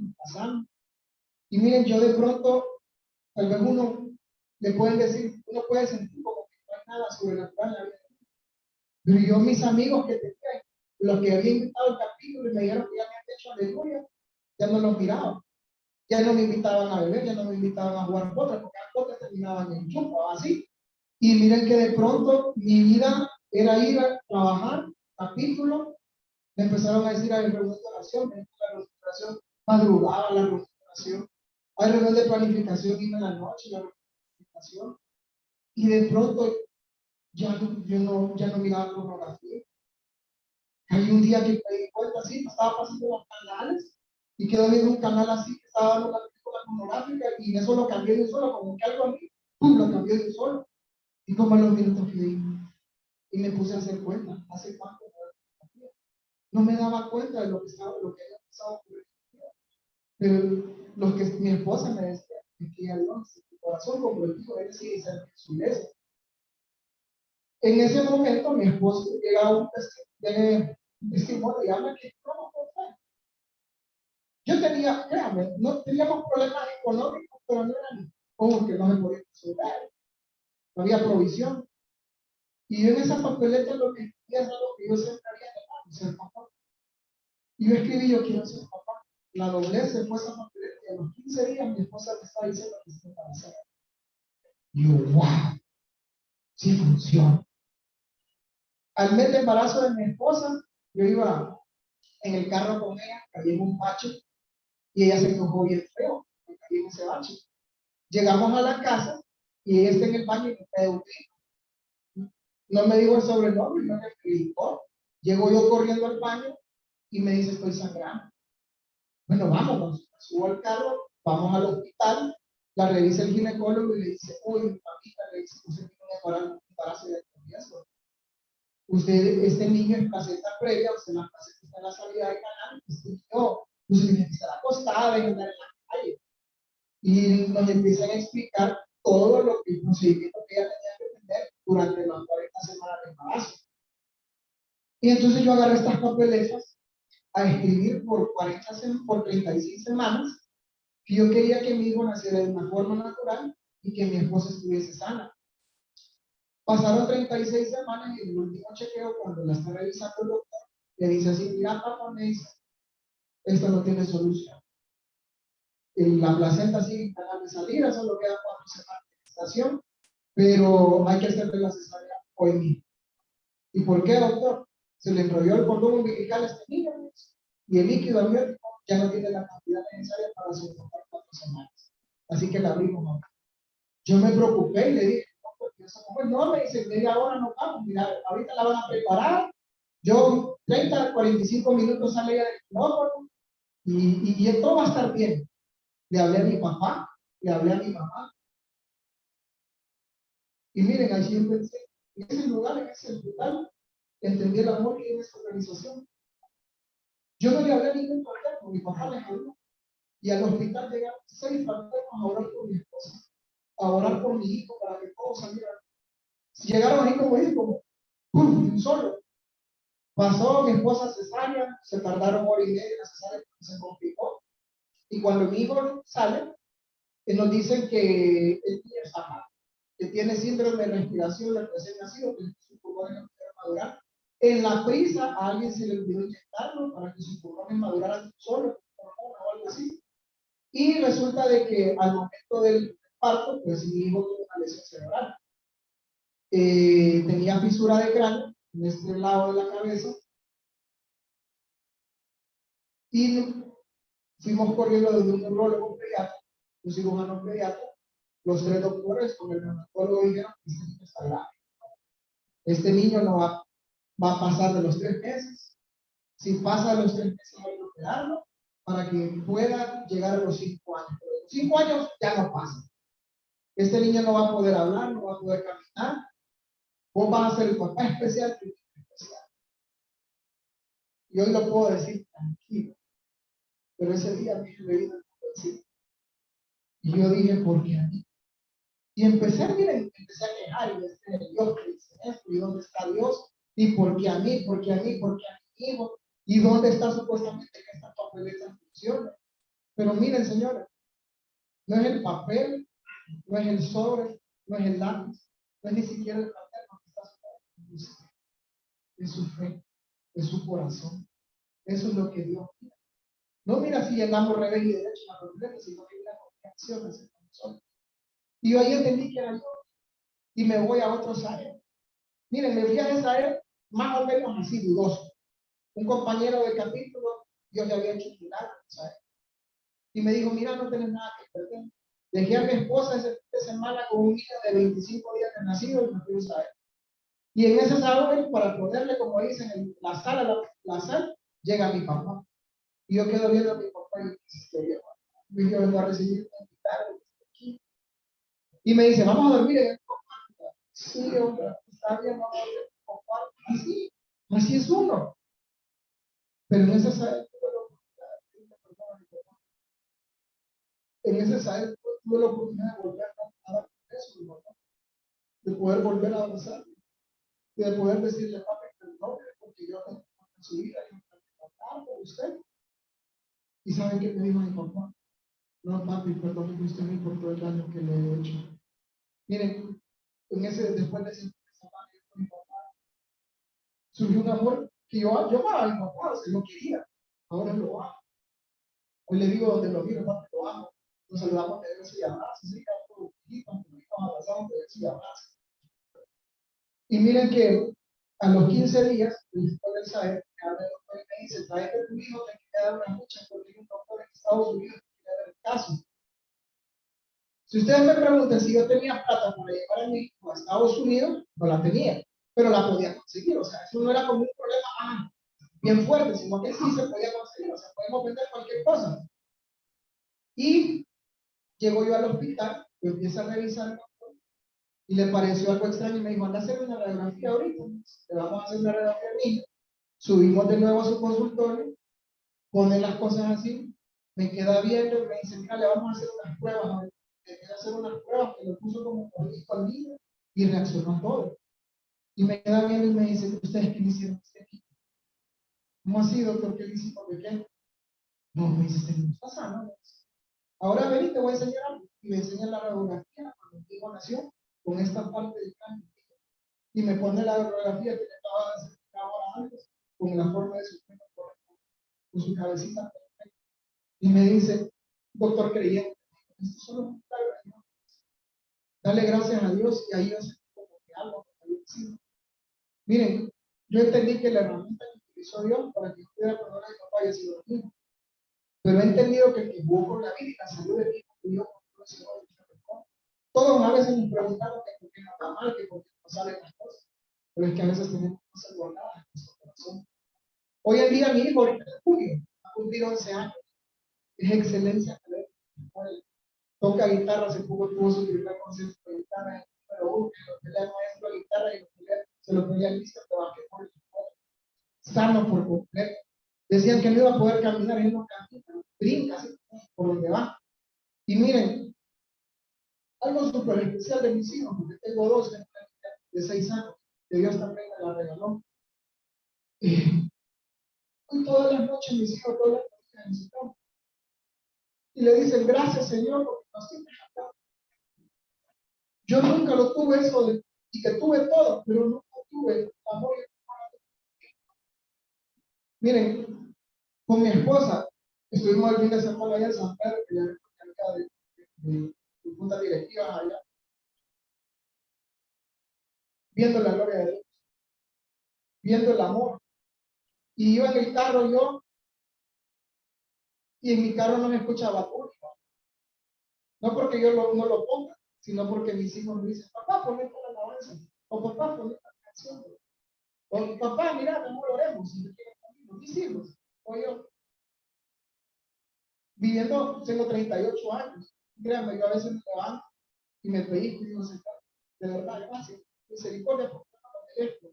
de casarnos. Y miren, yo de pronto, tal vez uno le pueden decir, uno puede sentir como que no hay nada sobrenatural en la vida. Pero yo, mis amigos que tenía, los que habían invitado al capítulo y me dijeron que ya me habían hecho aleluya, ya no los miraba. Ya no me invitaban a beber, ya no me invitaban a jugar potra, porque las potras terminaban en chupa, así. Y miren que de pronto mi vida era ir a trabajar, capítulo, me empezaron a decir, hay reunión de oración, la oración madrugada, la reunión de oración, hay reunión de planificación, iba en la noche, la planificación, y de pronto ya no miraba pornografía. Hay un día que me di cuenta así, estaba pasando los canales, y quedó viendo un canal así, que estaba dando la película pornográfica, y eso lo cambié de un solo, como que algo a mí, ¡pum!, lo cambié de un solo, y como a los minutos que di, y me puse a hacer cuenta, ¿hace cuánto? No me daba cuenta de lo que había pasado por el día. Pero lo que mi esposa me decía, es que ya no, su corazón comprometido, él sigue ser su iglesia. En ese momento, mi esposa llega a un testimonio y habla que no fue. Yo tenía, créame, no teníamos problemas económicos, pero no eran como que no me podía resolver, no había provisión. Y yo en esa papeleta lo que escribía era lo que yo siempre había llamado, ser papá. Y yo escribí, yo quiero ser papá. La doblez se fue esa papeleta y a los 15 días mi esposa me estaba diciendo que está embarazada. Y yo, wow, sí funciona. Al mes de embarazo de mi esposa, yo iba en el carro con ella, caí en un bache y ella se enojó bien feo, me caí en ese bache. Llegamos a la casa y ella está en el baño y me pide un grito. No me dijo el sobrenombre, no me explicó. Llego yo corriendo al baño y me dice, estoy sangrando. Bueno, vamos, subo al carro, vamos al hospital, la revisa el ginecólogo y le dice, uy, mamita, le dice, usted tiene un embarazo de comienzo. Usted, este niño en placenta previa, usted la placenta está en la salida del canal, usted tiene que estar acostada y andar en la calle. Y nos empiezan a explicar todo lo que el procedimiento que ella tenía que tener durante las 40 semanas de embarazo. Y entonces yo agarré estas papeletas a escribir por 36 semanas, que yo quería que mi hijo naciera de una forma natural y que mi esposa estuviese sana. Pasaron 36 semanas y en el último chequeo, cuando la está revisando el doctor, le dice así, mira papá, me dice, esto no tiene solución. La placenta sigue en canal de salida, solo quedan 4 semanas de gestación, pero hay que hacerle la cesárea hoy mismo. ¿Y por qué, doctor? Se le enrolló el cordón umbilical a este niño y el líquido amniótico ya no tiene la cantidad necesaria para soportar 4 semanas. Así que la abrimos ahora. Yo me preocupé y le dije, no, porque esa mujer no, me dice, media hora no vamos, mira, ahorita la van a preparar. Yo, 30, 45 minutos sale ella del quirófano y todo va a estar bien. Le hablé a mi papá, le hablé a mi mamá. Y miren, allí empecé, en ese lugar, en ese hospital, entendí el amor que hay en esta organización. Yo no le hablé a ningún fraterno, mi papá les habló. Y al hospital llegaron 6 fraternos a orar por mi esposa, a orar por mi hijo para que todo saliera. Llegaron ahí como hijos, ¡pum!, solo. Pasó mi esposa cesárea, se tardaron hora y media, la cesárea se complicó. Y cuando mi hijo sale, nos dicen que el niño está mal, que tiene síndrome de respiración del recién nacido, que sus pulmones no pueden madurar. En la prisa a alguien se le olvidó inyectarlo para que sus pulmones maduraran solo, o algo así. Y resulta de que al momento del parto, pues mi hijo tuvo una lesión cerebral. Tenía fisura de cráneo en este lado de la cabeza y fuimos corriendo desde un neurólogo pediatra, un cirujano pediatra, los 3 doctores con el neonatólogo dijeron que este niño está grave. Este niño no va a pasar de los 3 meses. Si pasa de los 3 meses hay que operarlo para que pueda llegar a los 5 años. Pero los 5 años ya no pasa. Este niño no va a poder hablar, no va a poder caminar. Vos vas a ser el papá especial. Y hoy lo puedo decir tranquilo. Pero ese día me vino el decir. Y yo dije, ¿por qué a mí? Y empecé, miren, empecé a quejar y decir, Dios, ¿qué dice esto? ¿Y dónde está Dios? ¿Y por qué a mí? ¿Por qué a mí? ¿Por qué a mi hijo? ¿Y dónde está supuestamente que esta papeleta funciona? Pero miren, señores, no es el papel, no es el sobre, no es el lápiz, no es ni siquiera el papel lo que está sucediendo. Es su fe, es su corazón. Eso es lo que Dios mira. No mira si llegamos revés y derecho a la papeleta, sino que mira con qué acciones en nosotros. Y yo ahí entendí que era yo. Y me voy a otros áreas. Miren, me fui a Israel más o menos así dudoso. Un compañero de capítulo, Dios le había hecho un milagro, ¿sabes? Y me dijo, mira, no tenés nada que perder. Dejé a mi esposa ese fin de semana con un niño de 25 días de nacido y me fui a Israel. Y en ese sábado, para ponerle, como dicen, en la sala, la sal, llega mi papá. Y yo quedo viendo a mi papá y yo vengo a recibir un invitado aquí. Y me dice, vamos a dormir en el cuarto. Sí, hombre, está bien, vamos a dormir en el cuarto. Así es uno. Pero en ese sábado en ese sábado tuve la oportunidad de volver a dar eso, ¿no? De poder volver a avanzar, de poder decirle, papá, perdón, porque yo no su vida, yo no por usted. ¿Y saben qué me dijo mi papá? No, papi, perdón usted me por todo el daño que le he hecho. Miren, después de esa semana con mi papá, surgió un amor que yo amaba a mi papá, o sea, lo quería. Ahora lo amo. Hoy le digo donde lo miro, papi, lo amo. Nos saludamos de besos y abrazos, sí, como nos abrazamos de besos y abrazos. Y miren que a los 15 días, después del SAE, me dice, trae que tu hijo te queda dar una lucha porque hay un doctor en Estados Unidos que quiere ver el caso. Si ustedes me preguntan si yo tenía plata para llevar a mi hijo a Estados Unidos, no la tenía, pero la podía conseguir. O sea, eso no era como un problema bien fuerte, sino que sí se podía conseguir. O sea, podemos vender cualquier cosa. Y llego yo al hospital, yo empiezo a revisar y le pareció algo extraño y me dijo, anda a hacer una radiografía ahorita. Le vamos a hacer una radiografía al niño. Subimos de nuevo a su consultorio, pone las cosas así, me queda viendo y me dice, mira, le vamos a hacer unas pruebas. ¿No? Le queda hacer unas pruebas que lo puso como político al niño y reaccionó todo. Y me queda viendo y me dice, ¿ustedes qué le hicieron? ¿Cómo ha sido? ¿Por qué le hicimos de qué? No, me dice, este niño está sano. Ahora ven y te voy a enseñar algo. Y me enseña la radiografía cuando el hijo nació con esta parte del cáncer. Y me pone la radiografía que le acaba de hacer ahora antes, con la forma de su cuerpo, con su cabecita. Y me dice, doctor creyente, esto solo es un milagro. Dale gracias a Dios y ahí yo sentí como que algo me había sido. Miren, yo entendí que la herramienta que utilizó Dios para que yo pudiera perdonar a mi papá haya sido el mismo. Pero he entendido que el que jugó con la vida y la salud de mi hijo fui yo, todos a veces nos preguntamos que por qué no está mal, que por qué no salen las cosas. Pero es que a veces tenemos cosas guardadas en nuestro corazón. Hoy en día mi hijo, ahorita en junio, ha cumplido 11 años. Es excelencia. Toca guitarra, hace poco tuvo su primer concierto de guitarra, pero uno, que lo pelea maestro de guitarra y lo pelea, se lo pelea al listo de basquetbol. Sano por completo. Decían que no iba a poder caminar, él no camina, brinca así por donde va. Y miren, algo súper especial de mis hijos, porque tengo dos de 6 años, que Dios también me la regaló. Y todas las noches mis hijos, todas las noches en su cama. Y le dicen, gracias Señor, porque nos tienes acá. Yo nunca lo tuve eso de, y que tuve todo, pero nunca tuve amor. Miren, con mi esposa, estuvimos el fin de semana allá en San Pedro, que ya es de juntas directivas allá, viendo la gloria de Dios, viendo el amor. Y iba en el carro yo, y en mi carro no me escuchaba público. No porque yo no lo ponga, sino porque mis hijos me dicen, papá, ponme la alabanza, o papá, ponme la canción, o papá, mira, mejor oremos, si me quieren conmigo, mis hijos, o yo. Viviendo, tengo 38 años, créanme, yo a veces me levanto y me pellizco y digo, Señor, de verdad, gracias, misericordia, por esto.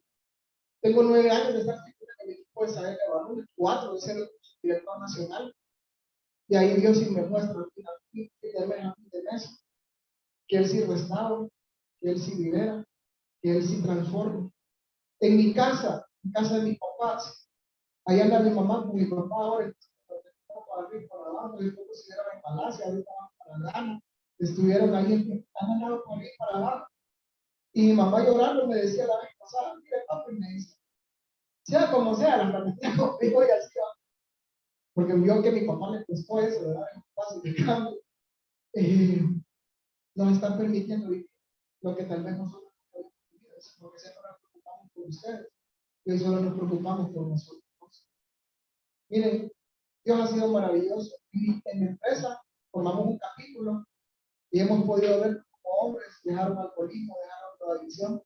Tengo 9 años de estar figura en el equipo de Saber de Varones, 4 de ser el director nacional, y ahí Dios sí me muestra al final de mes, que Él sí restaura, que Él sí libera, que Él sí transforma. En casa de mis papás, ahí anda mi mamá con mi papá ahora, para arriba, para abajo, después estuvieron en Malasia, ahorita van para Ghana, estuvieron ahí, han andado por ahí para abajo. Y mi mamá llorando me decía la vez pasada, mire papi, me dice, sea como sea, la plataforma conmigo y así va. Porque vio que mi papá le costó eso, ¿verdad? Un paso de cambio. Nos están permitiendo vivir lo que tal vez nosotros no podemos vivir, porque siempre nos preocupamos por ustedes y hoy solo nos preocupamos por nosotros. Miren, Dios ha sido maravilloso. Y en mi empresa formamos un capítulo y hemos podido ver cómo hombres dejaron alcoholismo, dejaron drogadicción.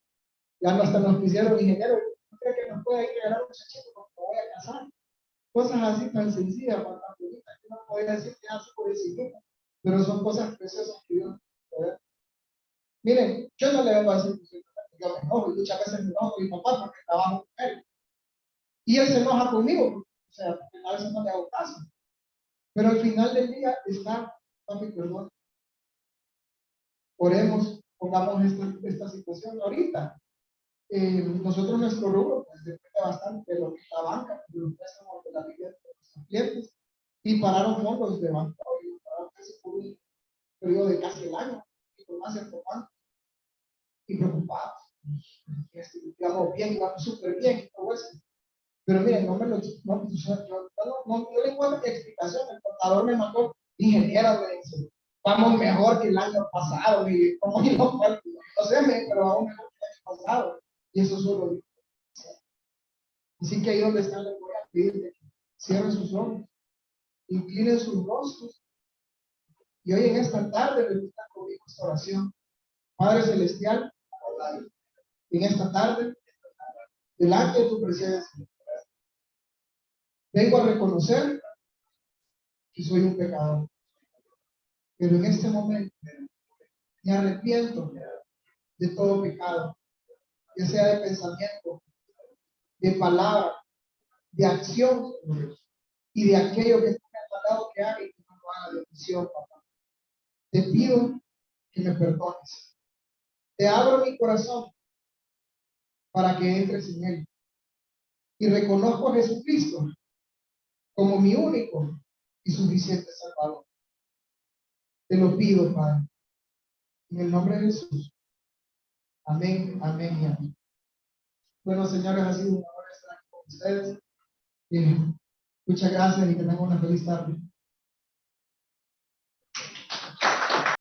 Ya hasta nos pusieron ingeniero. ¿No cree que nos puede ir a regalar un muchachito porque me voy a casar? Cosas así tan sencillas, tan bonitas, que uno podría decir que hace por el pero son cosas preciosas que Dios puede ver. Miren, yo no le vengo a decir que yo me enojo y muchas veces me enojo con mi papá porque trabajo con él. Y él se enoja conmigo, o sea, a veces no le hago caso. Pero al final del día está, papi, perdón, oremos, pongamos esta situación ahorita. Nosotros nuestro rubro pues depende bastante de lo que es la banca, de los préstamos de la vivienda de nuestros clientes y pararon fondos de banca y pararon casi por 1 periodo de casi el año, y por más enfocando y preocupados. Digamos bien, vamos súper bien y todo eso. Pero miren, no me lo no le encuentro mi explicación. El contador me mandó, ingeniero, me dice, vamos mejor que el año pasado. Y como yo no sé, pero vamos mejor que el año pasado. Y eso solo digo. Así que ahí donde están, les voy a pedir que cierren sus ojos, inclinen sus rostros. Y hoy en esta tarde repitan conmigo esta oración. Padre Celestial, en esta tarde, delante de tu presencia, vengo a reconocer que soy un pecador. Pero en este momento me arrepiento de todo pecado, ya sea de pensamiento, de palabra, de acción y de aquello que tú me has mandado que haga y que no lo haga de omisión, papá. Te pido que me perdones. Te abro mi corazón para que entres en él. Y reconozco a Jesucristo como mi único y suficiente Salvador. Te lo pido, Padre, en el nombre de Jesús. Amén, amén y amén. Bueno, señores, ha sido un honor estar aquí con ustedes. Muchas gracias y que tengan una feliz tarde.